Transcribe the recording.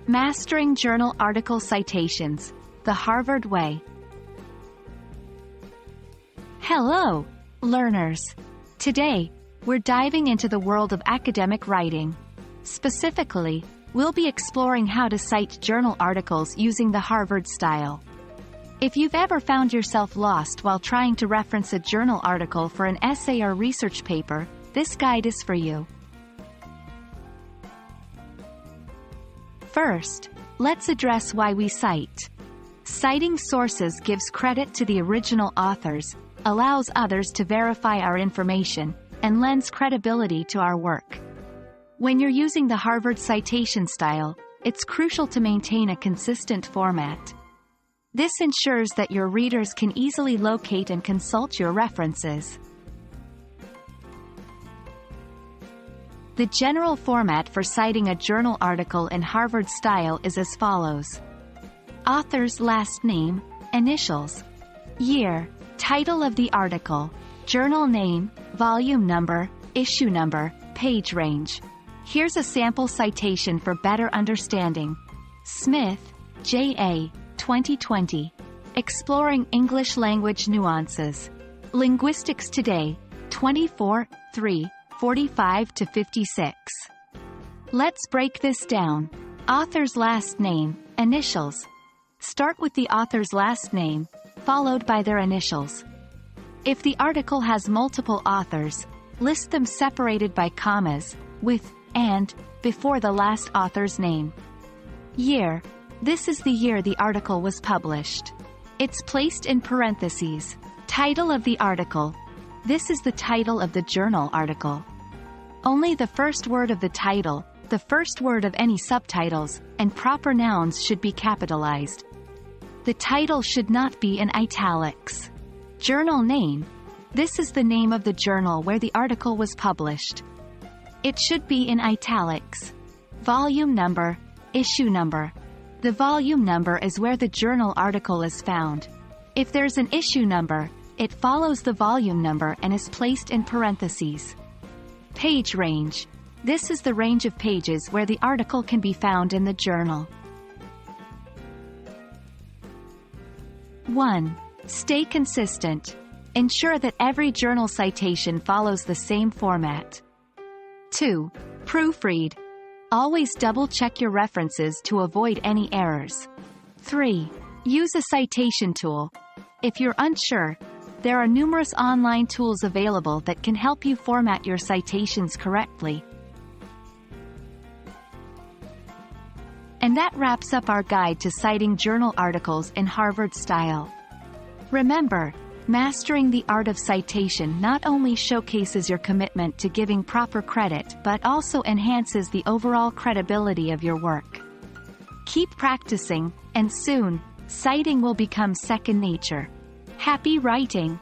Mastering Journal Article Citations, the Harvard Way. Hello, learners. Today, we're diving into the world of academic writing. Specifically, we'll be exploring how to cite journal articles using the Harvard style. If you've ever found yourself lost while trying to reference a journal article for an essay or research paper, this guide is for you. First, let's address why we cite. Citing sources gives credit to the original authors, allows others to verify our information, and lends credibility to our work. When you're using the Harvard citation style, it's crucial to maintain a consistent format. This ensures that your readers can easily locate and consult your references. The general format for citing a journal article in Harvard style is as follows. Author's last name, initials, year, title of the article, journal name, volume number, issue number, page range. Here's a sample citation for better understanding. Smith, J.A., 2020. Exploring English Language Nuances. Linguistics Today, 24/3. 45-56. Let's break this down. Author's last name, initials. Start with the author's last name, followed by their initials. If the article has multiple authors, list them separated by commas, with and before the last author's name. Year. This is the year the article was published. It's placed in parentheses. Title of the article. This is the title of the journal article. Only the first word of the title, the first word of any subtitles, and proper nouns should be capitalized. The title should not be in italics. Journal name. This is the name of the journal where the article was published. It should be in italics. Volume number, issue number. The volume number is where the journal article is found. If there's an issue number, it follows the volume number and is placed in parentheses. Page range. This is the range of pages where the article can be found in the journal. 1. Stay consistent. Ensure that every journal citation follows the same format. 2. Proofread. Always double-check your references to avoid any errors. 3. Use a citation tool. If you're unsure, there are numerous online tools available that can help you format your citations correctly. And that wraps up our guide to citing journal articles in Harvard style. Remember, mastering the art of citation not only showcases your commitment to giving proper credit but also enhances the overall credibility of your work. Keep practicing, and soon, citing will become second nature. Happy writing!